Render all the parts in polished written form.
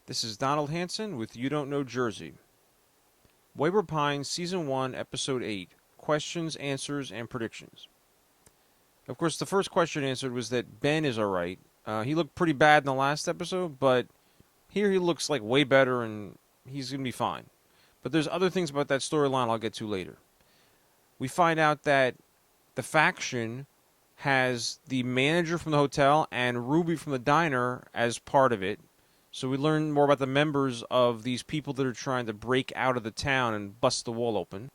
This is Donald Hanson with You Don't Know Jersey. Wayward Pines, Season 1, Episode 8. Questions, Answers, and Predictions. Of course, the first question answered was that Ben is alright. He looked pretty bad in the last episode, but here he looks like way better and he's going to be fine. But there's other things about that storyline I'll get to later. We find out that the faction has the manager from the hotel and Ruby from the diner as part of it. So we learn more about the members of these people that are trying to break out of the town and bust the wall open.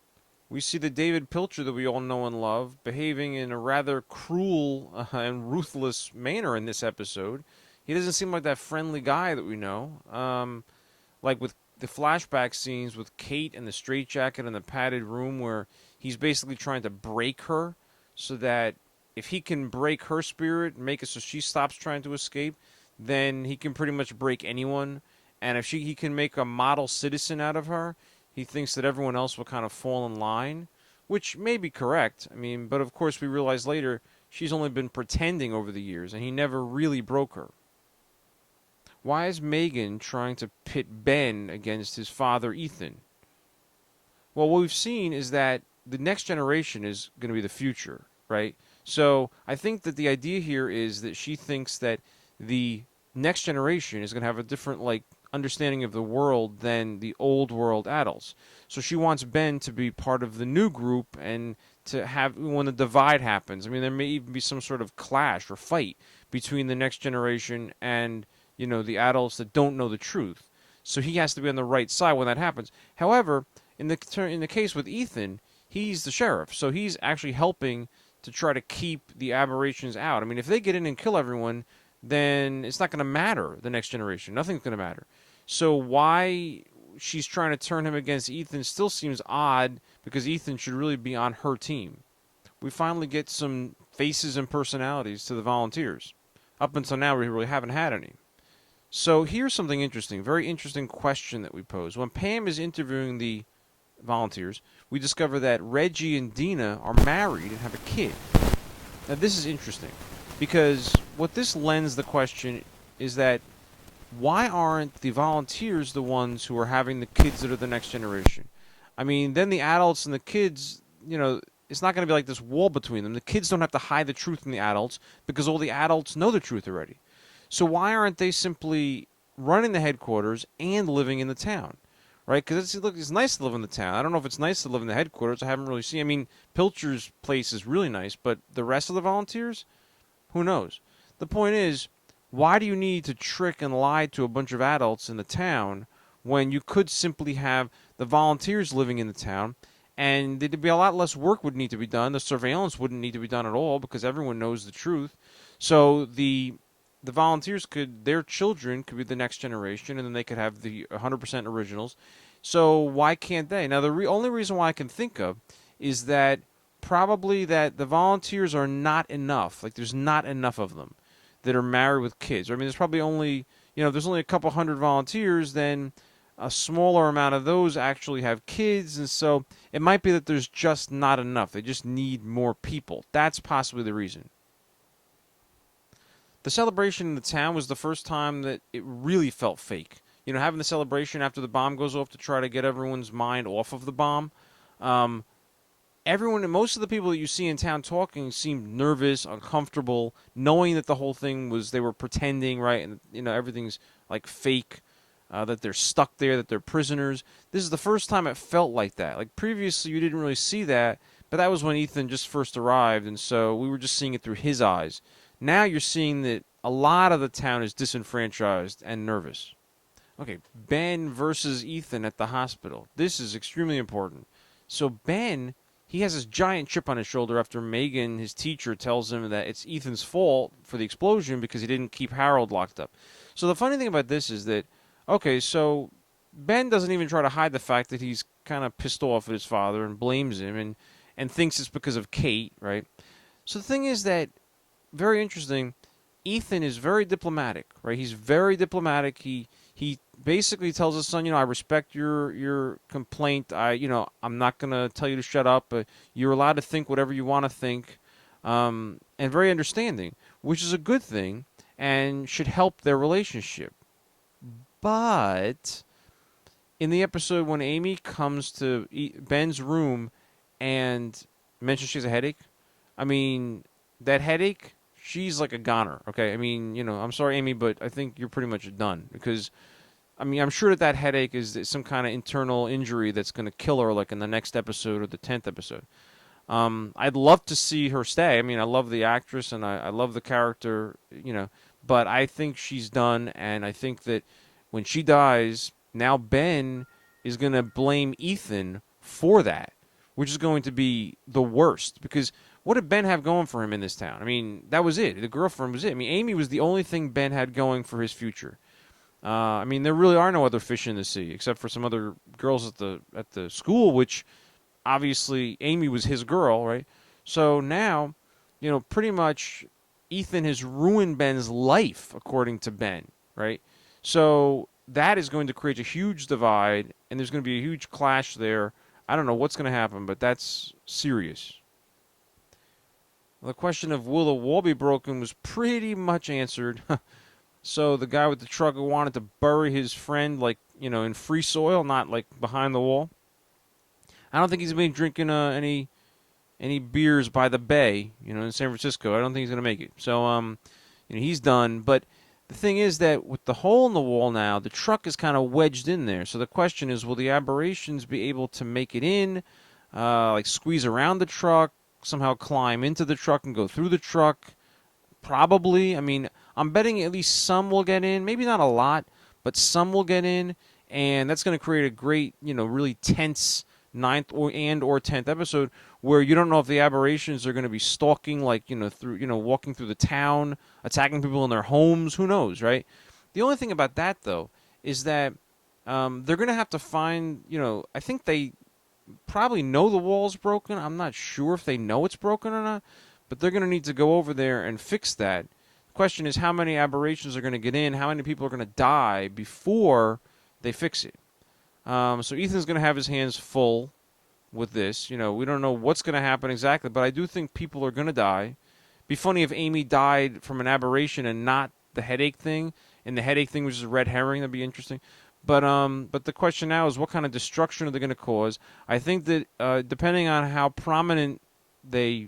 We see the David Pilcher that we all know and love behaving in a rather cruel and ruthless manner in this episode. He doesn't seem like that friendly guy that we know. Like with the flashback scenes with Kate and the straitjacket in the padded room where he's basically trying to break her so that if he can break her spirit and make it so she stops trying to escape, then he can pretty much break anyone. And if he can make a model citizen out of her, he thinks that everyone else will kind of fall in line, which may be correct. I mean, but of course we realize later she's only been pretending over the years, and he never really broke her. Why is Megan trying to pit Ben against his father, Ethan? Well, what we've seen is that the next generation is going to be the future, right? So I think that the idea here is that she thinks that the next generation is going to have a different understanding of the world than the old world adults. So she wants Ben to be part of the new group and to have when the divide happens. I mean, there may even be some sort of clash or fight between the next generation and the adults that don't know the truth. So he has to be on the right side when that happens. However, in the case with Ethan, he's the sheriff, so he's actually helping to try to keep the aberrations out. I mean, if they get in and kill everyone, then it's not going to matter, the next generation. Nothing's going to matter. So why she's trying to turn him against Ethan still seems odd, because Ethan should really be on her team. We finally get some faces and personalities to the volunteers. Up until now, we really haven't had any. So here's something interesting, very interesting question that we pose. When Pam is interviewing the volunteers, we discover that Reggie and Dina are married and have a kid. Now this is interesting, because what this lends the question is that why aren't the volunteers the ones who are having the kids that are the next generation? I mean, then the adults and the kids, it's not going to be like this wall between them. The kids don't have to hide the truth from the adults because all the adults know the truth already. So why aren't they simply running the headquarters and living in the town? Right? Because it's nice to live in the town. I don't know if it's nice to live in the headquarters. I haven't really seen. I mean, Pilcher's place is really nice, but the rest of the volunteers, who knows? The point is, why do you need to trick and lie to a bunch of adults in the town when you could simply have the volunteers living in the town, and there'd be a lot less work would need to be done. The surveillance wouldn't need to be done at all because everyone knows the truth. So the volunteers their children could be the next generation, and then they could have the 100% originals. So why can't they? Now, the only reason why I can think of is that probably that the volunteers are not enough. Like, there's not enough of them that are married with kids. I mean, there's probably only, if there's only a couple hundred volunteers, then a smaller amount of those actually have kids, and so it might be that there's just not enough. They just need more people. That's possibly the reason. The celebration in the town was the first time that it really felt fake. Having the celebration after the bomb goes off to try to get everyone's mind off of the bomb. Most of the people that you see in town talking seemed nervous, uncomfortable, knowing that the whole thing they were pretending, right? And, everything's like fake, that they're stuck there, that they're prisoners. This is the first time it felt like that. Like previously you didn't really see that, but that was when Ethan just first arrived, and so we were just seeing it through his eyes. Now you're seeing that a lot of the town is disenfranchised and nervous. Okay, Ben versus Ethan at the hospital. This is extremely important. So Ben, he has this giant chip on his shoulder after Megan, his teacher, tells him that it's Ethan's fault for the explosion because he didn't keep Harold locked up. So the funny thing about this is that, okay, so Ben doesn't even try to hide the fact that he's kind of pissed off at his father and blames him and thinks it's because of Kate, right? So the thing is that, very interesting, Ethan is very diplomatic, right? He's very diplomatic. He basically tells his son, I respect your complaint. I'm not going to tell you to shut up. But you're allowed to think whatever you want to think. And very understanding, which is a good thing and should help their relationship. But in the episode when Amy comes to Ben's room and mentions she has a headache, I mean, that headache, she's like a goner, okay? I mean, I'm sorry, Amy, but I think you're pretty much done because, I mean, I'm sure that headache is some kind of internal injury that's going to kill her, like in the next episode or the 10th episode. I'd love to see her stay. I mean, I love the actress and I love the character, but I think she's done, and I think that when she dies, now Ben is going to blame Ethan for that, which is going to be the worst because what did Ben have going for him in this town? I mean, that was it. The girlfriend was it. I mean, Amy was the only thing Ben had going for his future. I mean, there really are no other fish in the sea except for some other girls at the school, which obviously Amy was his girl, right? So now, pretty much Ethan has ruined Ben's life, according to Ben, right? So that is going to create a huge divide, and there's going to be a huge clash there. I don't know what's going to happen, but that's serious. The question of will the wall be broken was pretty much answered. So the guy with the truck who wanted to bury his friend, like, in free soil, not like behind the wall. I don't think he's been drinking any beers by the bay, in San Francisco. I don't think he's gonna make it. So he's done. But the thing is that with the hole in the wall now, the truck is kind of wedged in there. So the question is, will the aberrations be able to make it in, like squeeze around the truck, somehow climb into the truck and go through the truck? Probably. I mean, I'm betting at least some will get in. Maybe not a lot, but some will get in, and that's going to create a great, really tense ninth or 10th episode where you don't know if the aberrations are going to be stalking, like, through, walking through the town, attacking people in their homes. Who knows, right? The only thing about that, though, is that they're going to have to find, I think they probably know the wall's broken. I'm not sure if they know it's broken or not, but they're going to need to go over there and fix that. The question is how many aberrations are going to get in, how many people are going to die before they fix it. So Ethan's going to have his hands full with this. We don't know what's going to happen exactly, but I do think people are going to die. Be funny if Amy died from an aberration and not the headache thing, and the headache thing was just a red herring. That'd be interesting. But the question now is what kind of destruction are they going to cause? I think that depending on how prominent they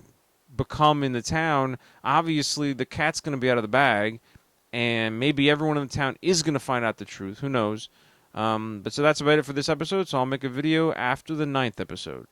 become in the town, obviously the cat's going to be out of the bag, and maybe everyone in the town is going to find out the truth. Who knows? But so that's about it for this episode, so I'll make a video after the 9th episode.